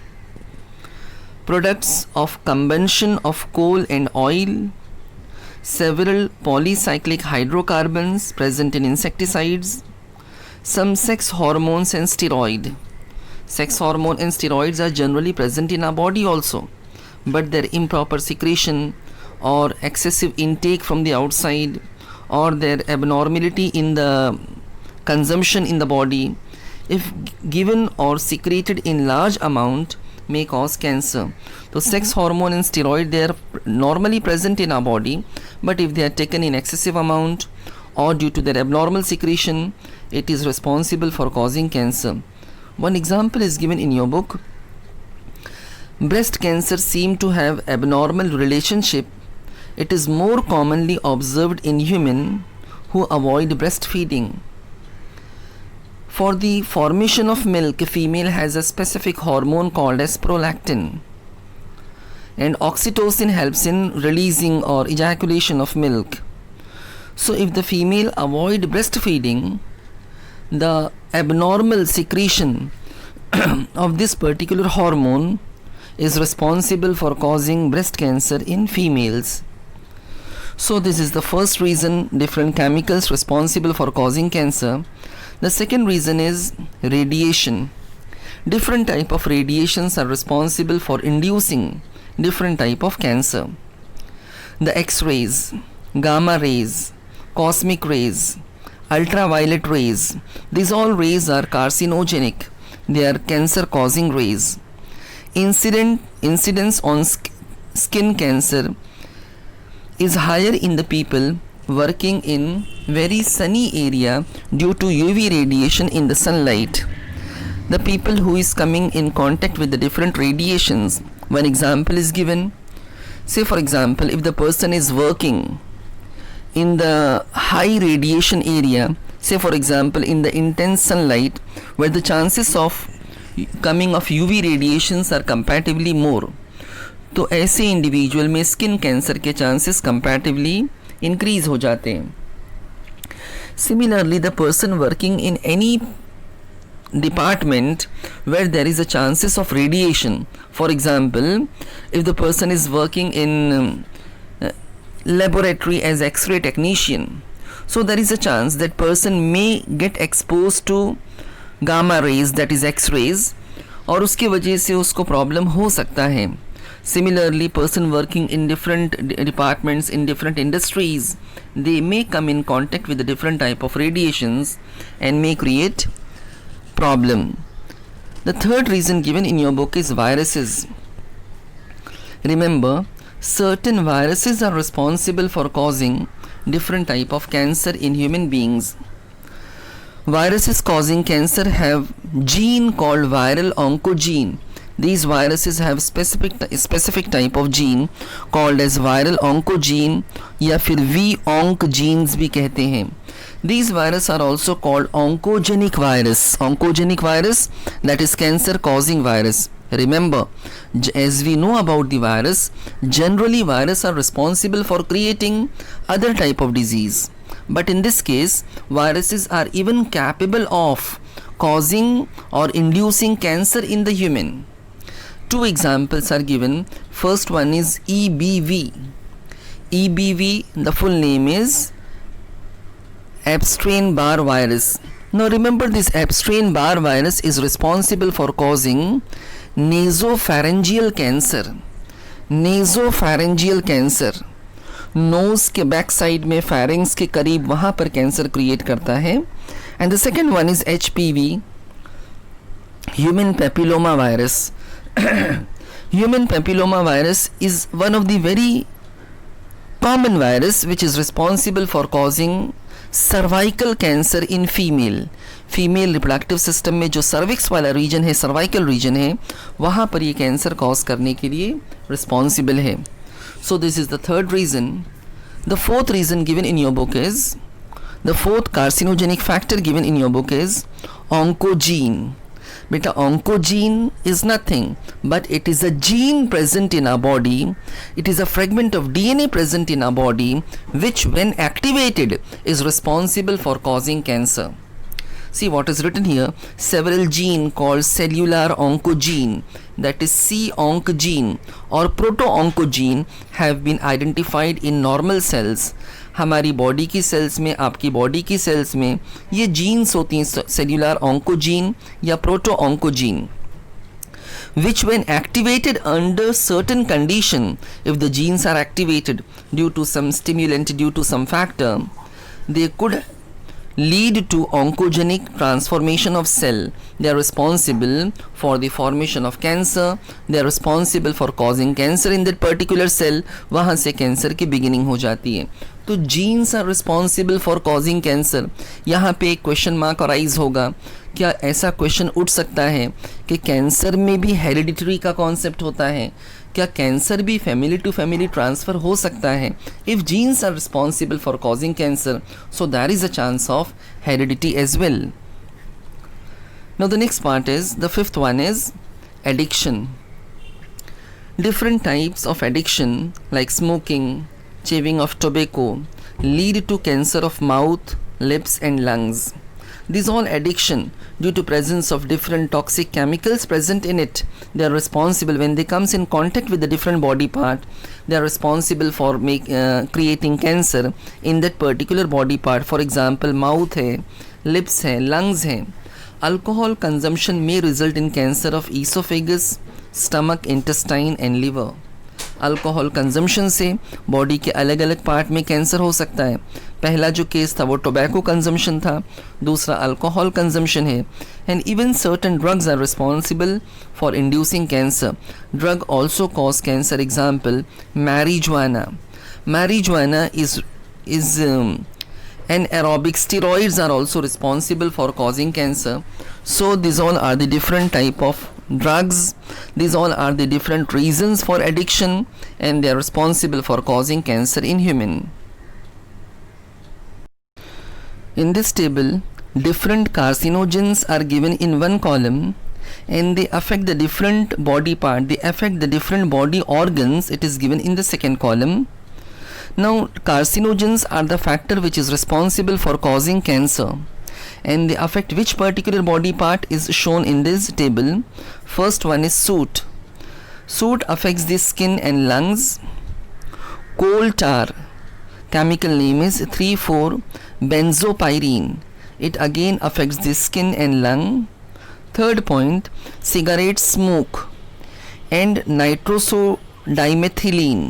Products of combustion of coal and oil. Several polycyclic hydrocarbons present in insecticides. Some sex hormones and steroid. Sex hormone and steroids are generally present in our body also, but their improper secretion or excessive intake from the outside or their abnormality in the consumption in the body, if given or secreted in large amount, may cause cancer. So sex hormone and steroid, they are normally present in our body, but if they are taken in excessive amount or due to their abnormal secretion, it is responsible for causing cancer. One example is given in your book. Breast cancer seem to have abnormal relationship. It is more commonly observed in women who avoid breastfeeding. For the formation of milk, a female has a specific hormone called as prolactin, and oxytocin helps in releasing or ejaculation of milk. So if the female avoid breastfeeding, the abnormal secretion of this particular hormone is responsible for causing breast cancer in females. So this is the first reason, different chemicals responsible for causing cancer. The second reason is radiation. Different type of radiations are responsible for inducing different type of cancer. The X-rays, gamma rays, cosmic rays, ultraviolet rays, these all rays are carcinogenic. They are cancer causing rays. Incidence on skin cancer is higher in the people working in very sunny area due to UV radiation in the sunlight. The people who is coming in contact with the different radiations, one example is given. Say for example, if the person is working in the high radiation area, say for example in the intense sunlight where the chances of coming of UV radiations are comparatively more, तो ऐसे individual में skin cancer के chances comparatively increase हो जाते हैं. Similarly, the person working in any department where there is a chances of radiation, for example, if the person is working in laboratory as X-ray technician, so there is a chance that person may get exposed to gamma rays, that is X-rays, और उसकी वजह से उसको problem हो सकता है. Similarly, person working in different departments in different industries, they may come in contact with the different type of radiations and may create problem. The third reason given in your book is viruses. Remember, certain viruses are responsible for causing different type of cancer in human beings. Viruses causing cancer have gene called viral oncogene. These viruses have specific type of gene called as viral oncogene या फिर V-onc genes भी कहते हैं. These viruses are also called oncogenic virus. Oncogenic virus, that is cancer causing virus. Remember, as we know about the virus, generally viruses are responsible for creating other type of disease. But in this case, viruses are even capable of causing or inducing cancer in the human. Two examples are given. First one is EBV. EBV, the full name is Epstein-Barr virus. Now remember, this Epstein-Barr virus is responsible for causing nasopharyngeal cancer. Nasopharyngeal cancer, nose के back side में pharynx के करीब वहाँ पर cancer create करता है. And the second one is HPV, human papilloma virus. Human papilloma virus is one of the very common virus which is responsible for causing cervical cancer in female. Female reproductive system में जो cervix वाला reason है, cervical region है, वहाँ पर ये cancer cause करने के लिए रिस्पॉन्सिबल है. So this is the third reason. The fourth reason given in your book is, the fourth carcinogenic factor given in your book is oncogene. Beta, oncogene is nothing but it is a gene present in our body. It is a fragment of DNA present in our body which when activated is responsible for causing cancer. See what is written here. Several gene called cellular oncogene, that is C-onc gene or proto-oncogene have been identified in normal cells. हमारी body की sales में, आपकी body की sales में ये jeans होती हैं, cellular oncogene या proto oncogene, which when activated under certain condition, if the genes are activated due to some stimulant, due to some factor, they could lead to oncogenic transformation of cell. They are responsible for the formation of cancer. They are responsible for causing cancer in that particular cell. वहाँ से cancer की beginning हो जाती है. तो genes are responsible for causing cancer. यहाँ पे एक क्वेश्चन मार्क अराइज होगा. क्या ऐसा क्वेश्चन उठ सकता है कि कैंसर में भी हेरिडिटरी का कॉन्सेप्ट होता है? क्या कैंसर भी फैमिली टू फैमिली ट्रांसफ़र हो सकता है? If genes are responsible for causing cancer, so there is a chance of heredity as well. Now the next part is, the fifth one is addiction. Different types of addiction like smoking, chewing of tobacco lead to cancer of mouth, lips and lungs. These all addiction due to presence of different toxic chemicals present in it. They are responsible when they comes in contact with the different body part. They are responsible for creating cancer in that particular body part. For example, mouth है, lips है, lungs है. Alcohol consumption may result in cancer of esophagus, stomach, intestine and liver. Alcohol consumption से body के अलग अलग part में cancer हो सकता है. पहला जो केस था वो टोबैको कंजम्पशन था, दूसरा अल्कोहल कंजम्पशन है. And even certain drugs are responsible for inducing cancer. Drug also cause cancer. Example, marijuana. Marijuana is anaerobic steroids are also responsible for causing cancer. So these all are the different type of drugs. These all are the different reasons for addiction, and they are responsible for causing cancer in human. In this table, different carcinogens are given in one column, and they affect the different body part. They affect the different body organs. It is given in the second column. Now, carcinogens are the factor which is responsible for causing cancer, and they affect which particular body part is shown in this table. First one is soot. Soot affects the skin and lungs. Coal tar, chemical name is 3,4-benzopyrene. It again affects the skin and lung. Third point, cigarette smoke and nitrosodimethylamine.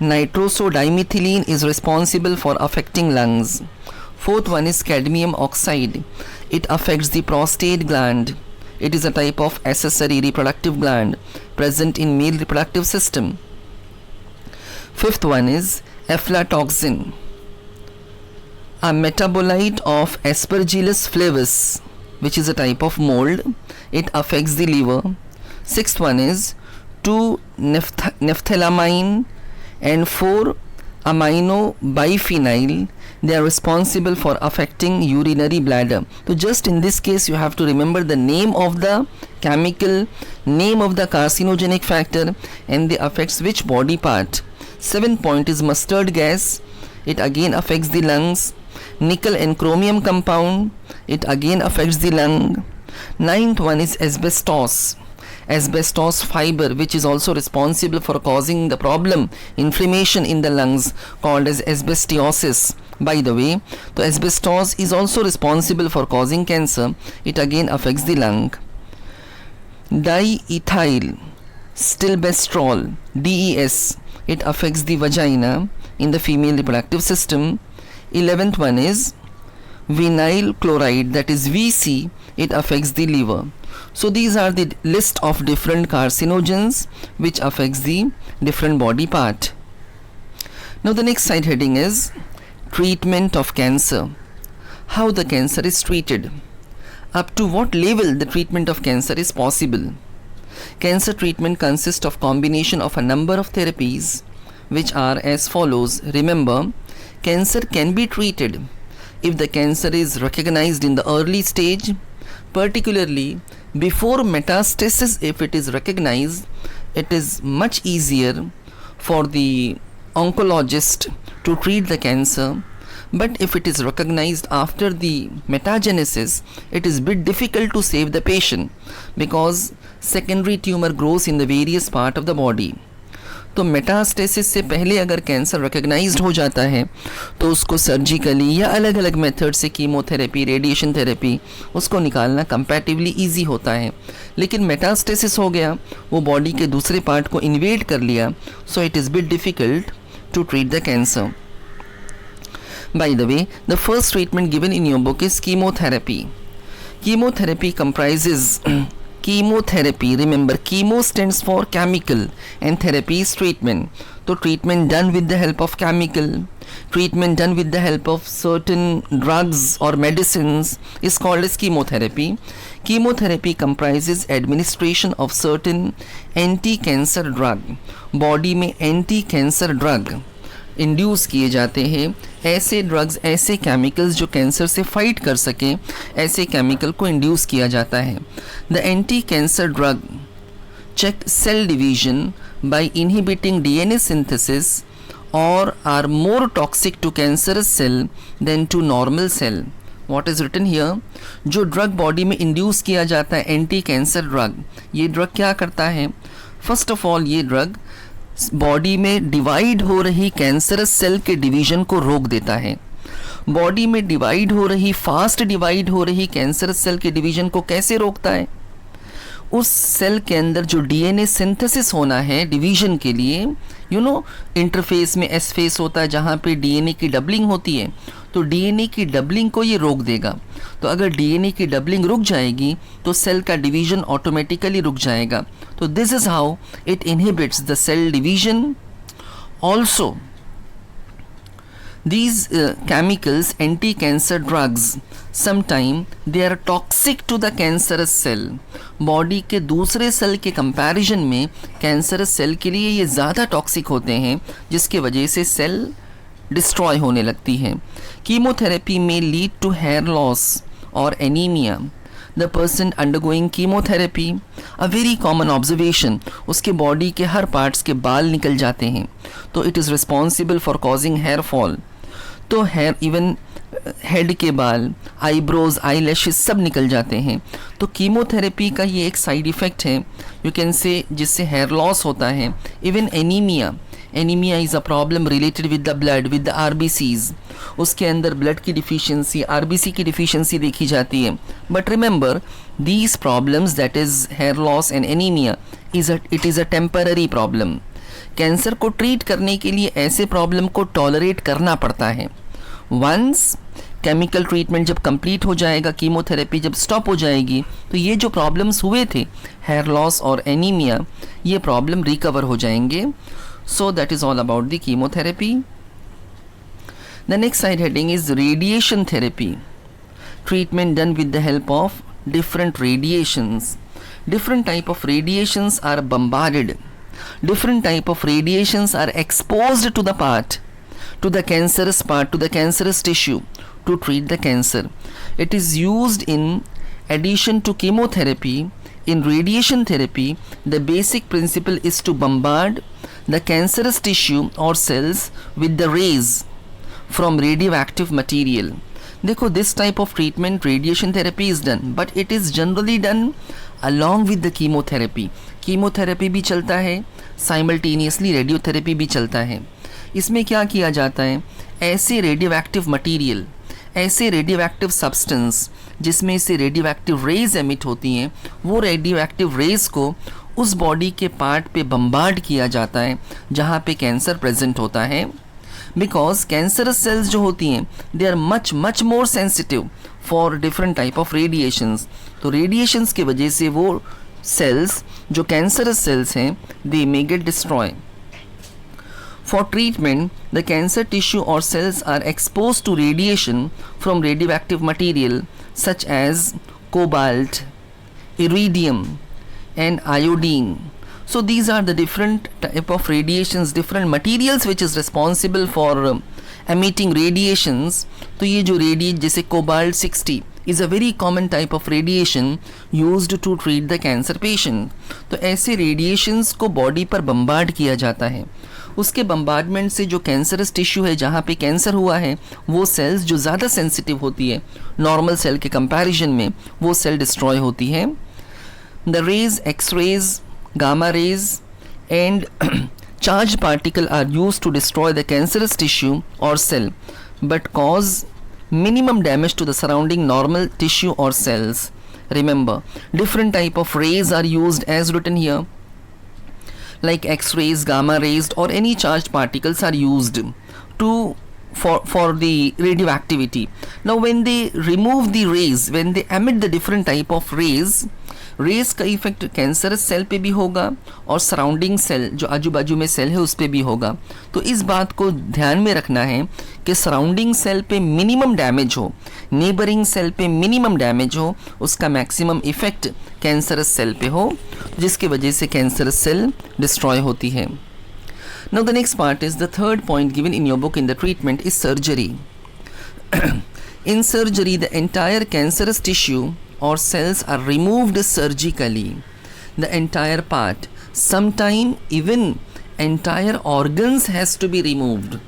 Nitrosodimethylamine is responsible for affecting lungs. Fourth one is cadmium oxide. It affects the prostate gland. It is a type of accessory reproductive gland present in male reproductive system. Fifth one is aflatoxin, a metabolite of Aspergillus flavus, which is a type of mold. It affects the liver. Sixth one is 2-naphthalamine and 4-aminobiphenyl. They are responsible for affecting urinary bladder. So just in this case, you have to remember the name of the chemical, name of the carcinogenic factor, and they affects which body part. Seventh point is mustard gas. It again affects the lungs. Nickel and chromium compound. It again affects the lung. Ninth one is asbestos. Asbestos fiber, which is also responsible for causing the problem, inflammation in the lungs, called as asbestosis. By the way, तो asbestos is also responsible for causing cancer. It again affects the lung. Diethyl stilbestrol, DES, it affects the vagina in the female reproductive system. 11th one is vinyl chloride, that is VC, it affects the liver. So these are the list of different carcinogens which affects the different body part. Now the next side heading is treatment of cancer. How the cancer is treated. Up to what level the treatment of cancer is possible. Cancer treatment consists of combination of a number of therapies which are as follows. Remember, cancer can be treated if the cancer is recognized in the early stage, particularly before metastasis. If it is recognized, it is much easier for the oncologist to treat the cancer. But if it is recognized after the metagenesis, it is bit difficult to save the patient because secondary tumor grows in the various part of the body. तो metastasis से पहले अगर cancer recognised हो जाता है तो उसको surgically या अलग अलग मेथड से कीमोथेरेपी, रेडिएशन थेरेपी, उसको निकालना कंपैरेटिवली इजी होता है. लेकिन मेटास्टेसिस हो गया, वो बॉडी के दूसरे पार्ट को इन्वेड कर लिया, so it is bit difficult to treat the cancer. By the way, the first treatment given in your book is chemotherapy. Chemotherapy comprises chemotherapy. Remember, chemo stands for chemical and therapy is treatment. So treatment done with the help of chemical, treatment done with the help of certain drugs or medicines is called as chemotherapy. Chemotherapy comprises administration of certain anti-cancer drug. Body में anti-cancer drug induce किए जाते हैं. ऐसे drugs, ऐसे chemicals जो cancer से fight कर सकें, ऐसे केमिकल को इंड्यूस किया जाता है. The anti cancer drug check cell division by inhibiting DNA synthesis or are more toxic to cancerous cell than to normal cell. What is written here? जो ड्रग बॉडी में induce किया जाता है, anti cancer drug, ये drug क्या करता है? First of all ये ड्रग बॉडी में डिवाइड हो रही कैंसरस सेल के डिवीजन को रोक देता है. बॉडी में डिवाइड हो रही, फास्ट डिवाइड हो रही कैंसरस सेल के डिवीजन को कैसे रोकता है? उस सेल के अंदर जो डीएनए सिंथेसिस होना है डिवीजन के लिए, इंटरफेस में एस फेस होता है जहाँ पे डीएनए की डबलिंग होती है, तो डीएनए की डबलिंग को ये रोक देगा. तो अगर डीएनए की डबलिंग रुक जाएगी तो सेल का डिवीजन ऑटोमेटिकली रुक जाएगा. तो this is how it inhibits the cell division. Also these chemicals, anti-cancer drugs, sometimes they are toxic to the cancerous cell. Body के दूसरे सेल के कंपैरिजन में कैंसरस सेल के लिए ये ज़्यादा टॉक्सिक होते हैं, जिसके वजह से सेल डिस्ट्रॉय होने लगती है. कीमोथेरेपी में लीड टू हेयर लॉस और anaemia. The person undergoing chemotherapy, a very common observation, उसके बॉडी के हर पार्ट्स के बाल निकल जाते हैं, तो it is responsible for causing hair fall. तो हेयर, इवन हेड के बाल, आईब्रोज, आई लैशेस सब निकल जाते हैं. तो कीमोथेरेपी का ये एक साइड इफ़ेक्ट है, यू कैन से, जिससे हेयर लॉस होता है. Even anaemia is a problem related with the blood, with the RBCs. उसके अंदर ब्लड की डिफिशियंसी, आरबीसी की डिफिशियंसी देखी जाती है. But remember, these problems, that is here loss and anaemia, it is a temporary problem. Cancer को treat करने के लिए ऐसे प्रॉब्लम को टॉलरेट करना पड़ता है. वंस केमिकल ट्रीटमेंट जब कंप्लीट हो जाएगा, कीमोथेरेपी जब स्टॉप हो जाएगी, तो ये जो प्रॉब्लम्स हुए थे, हेयर लॉस और एनीमिया, ये प्रॉब्लम रिकवर हो जाएंगे. So that is all about the chemotherapy. The next side heading is radiation therapy. Treatment done with the help of different radiations. Different type of radiations are bombarded. Different type of radiations are exposed to the part, to the cancerous part, to the cancerous tissue to treat the cancer. It is used in addition to chemotherapy. In radiation therapy, the basic principle is to bombard the cancerous tissue or cells with the rays from radioactive material. देखो, this type of treatment, radiation therapy is done, but it is generally done along with the chemotherapy. Chemotherapy भी चलता है, simultaneously radiotherapy भी चलता है. इसमें क्या किया जाता है? ऐसे रेडियो एक्टिव मटीरियल, ऐसे रेडियो एक्टिव सब्सटेंस जिसमें से रेडियो एक्टिव रेज एमिट होती हैं, वो रेडियो एक्टिव रेज को उस बॉडी के पार्ट पे बम्बार्ड किया जाता है जहाँ पे कैंसर प्रेजेंट होता है, बिकॉज कैंसरस सेल्स जो होती हैं they are much more sensitive for different type of radiations. तो रेडिएशंस की वजह से वो सेल्स जो कैंसरस सेल्स हैं they may get destroy. For treatment, the cancer tissue or cells are exposed to radiation from radioactive material such as cobalt, iridium, and iodine. So these are the different type of radiations, different materials which is responsible for emitting radiations. तो ये जो जैसे cobalt 60 is a very common type of radiation used to treat the cancer patient. तो ऐसे radiations को body पर bombard किया जाता है। उसके बम्बार्डमेंट से जो कैंसरस टिश्यू है जहाँ पे कैंसर हुआ है वो सेल्स जो ज़्यादा सेंसिटिव होती है नॉर्मल सेल के कंपैरिजन में, वो सेल डिस्ट्रॉय होती है। The rays, X-rays, gamma rays and charge particle are used to destroy the cancerous tissue और cell but cause minimum damage to the surrounding normal tissue or cells. Remember, different type of rays are used as written here, like X-rays, gamma rays, or any charged particles are used to for the radioactivity. Now when they remove the rays, when they emit the different type of rays का effect cancerous cell पे भी होगा और surrounding cell जो आजू बाजू में cell है उस पे भी होगा। तो इस बात को ध्यान में रखना है कि सराउंडिंग सेल पे मिनिमम डैमेज हो, नेबरिंग सेल पे मिनिमम डैमेज हो, उसका मैक्सिमम इफेक्ट कैंसरस सेल पे हो, जिसकी वजह से कैंसरस सेल डिस्ट्रॉय होती है। Now the next part is the third point given in your book in the treatment is surgery. In surgery, the entire cancerous tissue or cells are removed surgically. The entire part, sometime even entire organs has to be removed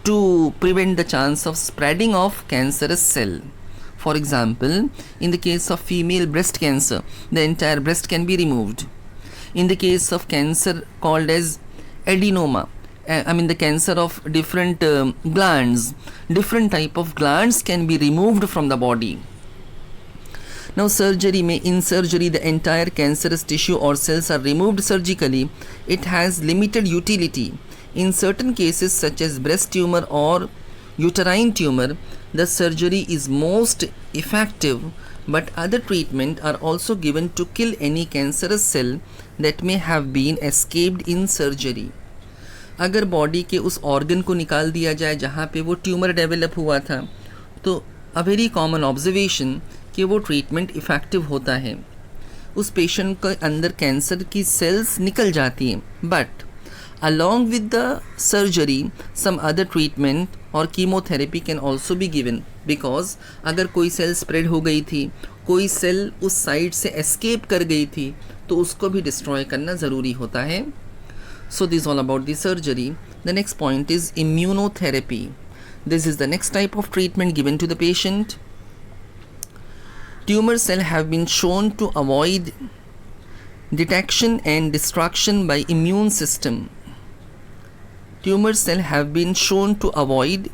to prevent the chance of spreading of cancerous cell. For example, in the case of female breast cancer, the entire breast can be removed. In the case of cancer called as adenoma, the cancer of different glands, different type of glands can be removed from the body. Now surgery in surgery the entire cancerous tissue or cells are removed surgically. It has limited utility. In certain cases such as breast tumor or uterine tumor, the surgery is most effective, but other treatment are also given to kill any cancerous cell that may have been escaped in surgery. अगर body के उस organ को निकाल दिया जाए जहाँ पे वो ट्यूमर डेवलप हुआ था, तो अ वेरी कॉमन ऑब्जर्वेशन कि वो ट्रीटमेंट इफ़ेक्टिव होता है, उस पेशेंट के अंदर कैंसर की सेल्स निकल जाती हैं, but along with the surgery some other treatment or chemotherapy can also be given, because अगर कोई सेल स्प्रेड हो गई थी, कोई सेल उस साइड से एस्केप कर गई थी, तो उसको भी डिस्ट्रॉय करना ज़रूरी होता है. So this is all about the surgery. The next point is immunotherapy. This is the next type of treatment given to the patient. Tumor cells have been shown to avoid detection and destruction by immune system. Tumor cells have been shown to avoid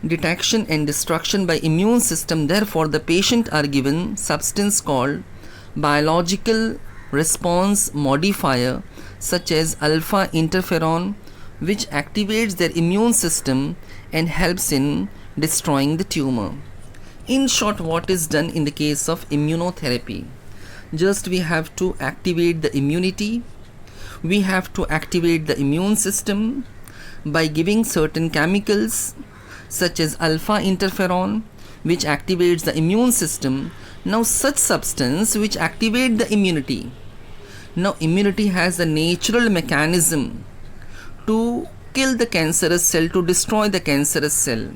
detection and destruction by immune system. Therefore, the patient are given substance called biological response modifier such as alpha interferon, which activates their immune system and helps in destroying the tumor. In short, what is done in the case of immunotherapy? Just we have to activate the immunity. We have to activate the immune system by giving certain chemicals such as alpha interferon, which activates the immune system. Now such substance which activate the immunity. Now immunity has a natural mechanism to kill the cancerous cell, to destroy the cancerous cell.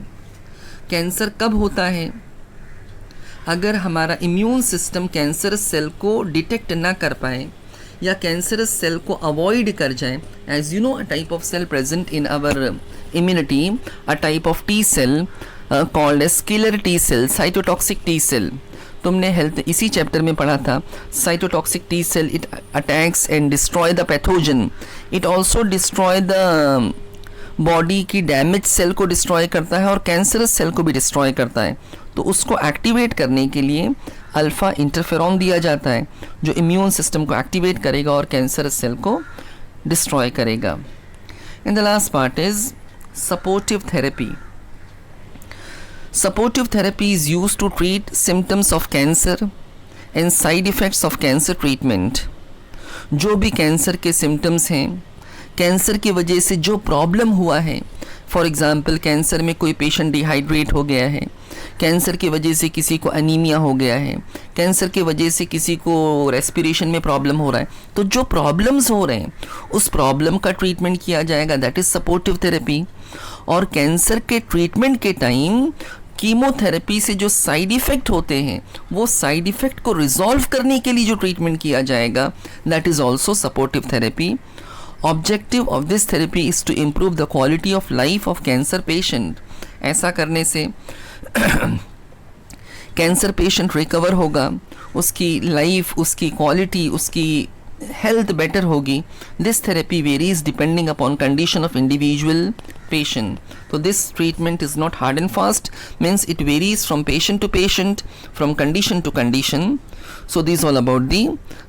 Cancer कब होता है? अगर हमारा immune system cancerous cell को detect ना कर पाए या कैंसरस सेल को अवॉइड कर जाए. As you know, a type of cell present in our immunity, a type of T cell called as killer T cell, cytotoxic T cell. तुमने health इसी चैप्टर में पढ़ा था. Cytotoxic T cell, it attacks and destroy the pathogen. It also destroy the body की damage cell को destroy करता है और कैंसरस सेल को भी डिस्ट्रॉय करता है। तो उसको एक्टिवेट करने के लिए अल्फ़ा इंटरफेरॉन दिया जाता है जो इम्यून सिस्टम को एक्टिवेट करेगा और कैंसरस सेल को डिस्ट्रॉय करेगा। And the last part is supportive therapy. Supportive therapy is used to treat symptoms of cancer and side effects of cancer treatment. जो भी कैंसर के सिम्टम्स हैं, कैंसर की वजह से जो प्रॉब्लम हुआ है, फॉर एग्ज़ाम्पल कैंसर में कोई पेशेंट डिहाइड्रेट हो गया है, कैंसर की वजह से किसी को एनीमिया हो गया है, कैंसर की वजह से किसी को रेस्पिरेशन में प्रॉब्लम हो रहा है, तो जो प्रॉब्लम्स हो रहे हैं उस प्रॉब्लम का ट्रीटमेंट किया जाएगा, दैट इज़ सपोर्टिव थेरेपी। और कैंसर के ट्रीटमेंट के टाइम कीमोथेरेपी से जो साइड इफ़ेक्ट होते हैं वो साइड इफ़ेक्ट को रिजॉल्व करने के लिए जो ट्रीटमेंट किया जाएगा, that is also supportive therapy. Objective of this therapy is to improve the quality of life of cancer patient. ऐसा करने से कैंसर पेशेंट रिकवर होगा, उसकी लाइफ, उसकी क्वालिटी, उसकी हेल्थ बेटर होगी। This therapy varies depending upon condition of individual patient. So this treatment is not hard and fast, means it varies from patient to patient, from condition to condition. So this is all about the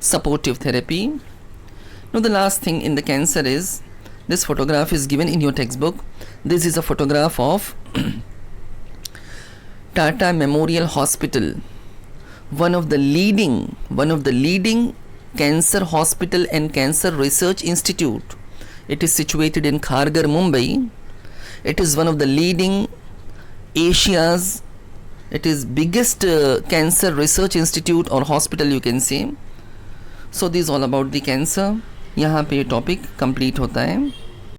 supportive therapy. Now the last thing in the cancer is, this photograph is given in your textbook. This is a photograph of Tata Memorial Hospital, one of the leading cancer hospital and cancer research institute. It is situated in Kharghar, Mumbai. It is one of the leading Asia's, it is biggest cancer research institute or hospital you can say. So this is all about the cancer. यहाँ पे topic complete होता है।